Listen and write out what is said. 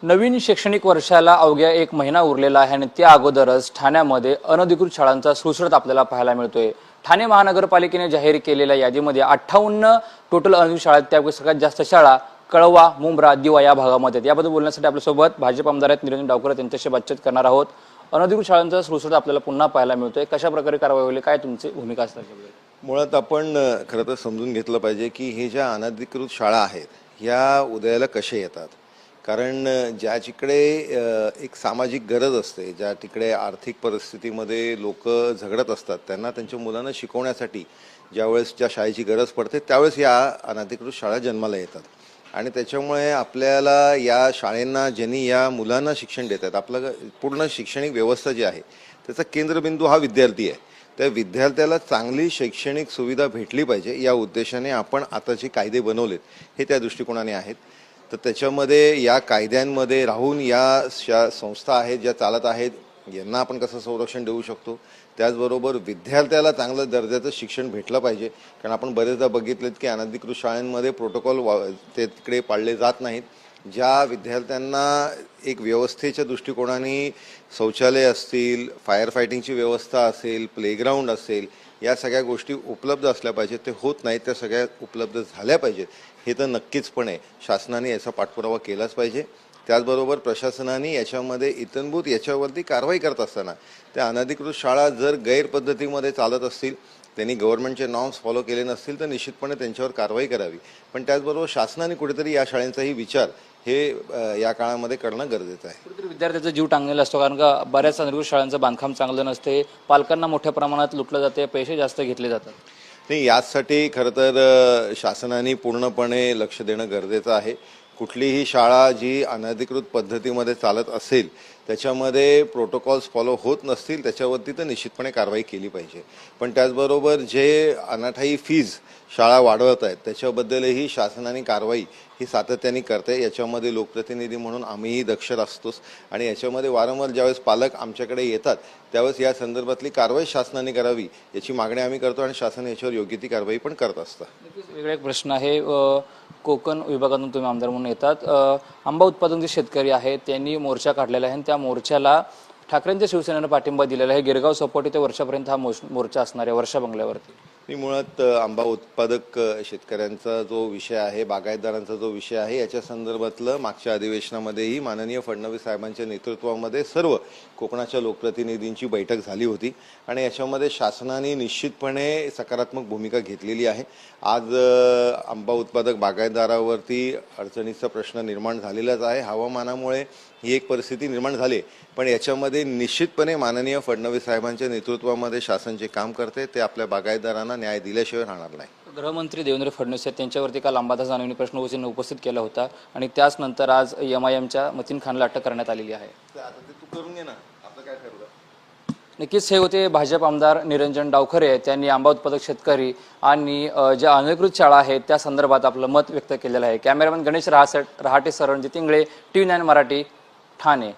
नवीन शैक्षणिक वर्षाला अवघ्या एक महिना उरलेला आहे आणि त्या अगोदरच ठाण्यामध्ये अनधिकृत शाळांचा सुळसुळाट आपल्याला पाहायला मिळतोय। ठाणे महानगरपालिकेने जाहीर केलेल्या यादीमध्ये 58 टोटल अनधिकृत शाळा आहेत। त्यापैकी सगळ्यात जास्त शाळा कळवा, मुंब्रा, दिवा या भागामध्ये आहेत। याबद्दल बोलण्यासाठी आपल्यासोबत भाजप आमदार आहेत निरंजन डावखरे, त्यांच्याशी बातचीत करणार आहोत। अनधिकृत शाळांचा सुळसुळाट आपल्याला पुन्हा पाहायला मिळतोय, कशा प्रकारे कारवाई होईल, काय तुमची भूमिका असणार? मुळात आपण खरं तर समजून घेतलं पाहिजे की हे ज्या अनधिकृत शाळा आहेत ह्या उदयाला कशा येतात। कारण ज्या तिकडे एक सामाजिक गरज असते, ज्या तिकडे आर्थिक परिस्थितीमध्ये लोक झगडत असतात, त्यांना त्यांच्या मुलांना शिकवण्यासाठी ज्यावेळेस ज्या शाळेची गरज पडते त्यावेळेस या अनधिकृत शाळा जन्माला येतात। आणि त्याच्यामुळे आपल्याला या शाळांना ज्यांनी या मुलांना शिक्षण देतात, आपलं पूर्ण शैक्षणिक व्यवस्था जी आहे त्याचा केंद्रबिंदू हा विद्यार्थी आहे। त्या विद्यार्थ्याला चांगली शैक्षणिक सुविधा भेटली पाहिजे या उद्देशाने आपण आता जे कायदे बनवलेत हे त्या दृष्टिकोनाने आहेत। तर त्याच्यामध्ये या कायद्यांमध्ये राहून या संस्था आहेत ज्या चालत आहेत यांना आपण कसं संरक्षण देऊ शकतो, त्याचबरोबर विद्यार्थ्याला चांगलं दर्जाचं शिक्षण भेटलं पाहिजे। कारण आपण बरेचदा बघितलेत की अनधिकृत शाळांमध्ये प्रोटोकॉल ते तिकडे पाळले जात नाहीत। ज्या विद्यार्थ्यांना एक व्यवस्थेच्या दृष्टिकोनाने शौचालय असतील, फायर फायटिंगची व्यवस्था असेल, प्लेग्राऊंड असेल, या सगळ्या गोष्टी उपलब्ध असल्या पाहिजेत, ते होत नाहीत, त्या सगळ्या उपलब्ध झाल्या पाहिजेत। हे तर नक्कीचपणे शासनाने याचा पाठपुरावा केलाच पाहिजे। त्याचबरोबर प्रशासनाने याच्यामध्ये इत्थंभूत याच्यावरती कारवाई करत असताना त्या अनधिकृत शाळा जर गैरपद्धतीमध्ये चालत असतील, त्यांनी गव्हर्नमेंटचे नॉर्म्स फॉलो केले नसतील तर निश्चितपणे त्यांच्यावर कारवाई करावी। पण त्याचबरोबर शासनाने कुठेतरी या शाळांचाही विचार हे या काळामध्ये करणं गरजेचं आहे। कुठेतरी विद्यार्थ्याचा जीव टांगलेला असतो, कारण का बऱ्याच अनधिकृत शाळांचं बांधकाम चांगलं नसते, पालकांना मोठ्या प्रमाणात लुटलं जाते, पैसे जास्त घेतले जातात। नाही, यासाठी खरं तर शासनाने पूर्णपणे लक्ष देणं गरजेचं आहे। कुठलीही शाळा जी अनधिकृत पद्धतीमध्ये चालत असेल, त्याच्यामध्ये प्रोटोकॉल्स फॉलो होत नसतील, त्याच्यावरती तर निश्चितपणे कारवाई केली पाहिजे। पण त्याचबरोबर जे अनाठायी फीज शाळा वाढवत आहेत त्याच्याबद्दलही शासनाने कारवाई ही सातत्याने करते। याच्यामध्ये लोकप्रतिनिधी म्हणून आम्हीही दक्ष असतोच आणि याच्यामध्ये वारंवार ज्यावेळेस पालक आमच्याकडे येतात त्यावेळेस या संदर्भातली कारवाई शासनाने करावी याची मागणी आम्ही करतो आणि शासन याच्यावर योग्य ती कारवाई पण करत असतं। वेगळा एक प्रश्न आहे, कोकण विभागातून तुम्ही आमदार म्हणून येतात, आंबा उत्पादक जे शेतकरी आहेत त्यांनी मोर्चा काढलेला आहे आणि त्या मोर्चाला ठाकरेंच्या शिवसेनेनं पाठिंबा दिलेला आहे। गिरगाव सपोटी ते वर्षापर्यंत हा मोर्चा असणार आहे, वर्षा बंगल्यावरती। मी मुळात आंबा उत्पादक शेतकऱ्यांचा जो विषय आहे, बागायतदारांचा जो विषय आहे, याच्या संदर्भातलं मागच्या अधिवेशनामध्येही माननीय फडणवीस साहेबांच्या नेतृत्वामध्ये सर्व कोकणाच्या लोकप्रतिनिधींची बैठक झाली होती आणि याच्यामध्ये शासनाने निश्चितपणे सकारात्मक भूमिका घेतलेली आहे। आज आंबा उत्पादक बागायतदारावरती अडचणीचा प्रश्न निर्माण झालेलाच आहे। हवामानामुळे ही एक परिस्थिती निर्माण झाली, पण याच्यामध्ये निश्चितपणे माननीय फडणवीस साहेबांच्या नेतृत्वामध्ये शासन जे काम करते ते आपल्या बागायतदारांना न्याय दिल्याशिवाय राहणार नाही। गृहमंत्री देवेंद्र फडणवीस आहेत, त्यांच्यावरती काल अंबादास दानवेंनी प्रश्न उपस्थित केला होता आणि त्याच नंतर आज MIMच्या मतीन खानला अटक करण्यात आलेली आहे। आता ते तू करून घे ना, आपलं काय ठरलं। नक्कीच हे होते भाजप आमदार निरंजन डावखरे, त्यांनी आंबा उत्पादक शेतकरी आणि ज्या अनधिकृत शाळा आहेत त्या संदर्भात आपलं मत व्यक्त केलेलं आहे। Cameraman Ganesh Rahate, Ranjit Ingale, TV9 Marathi, Thane.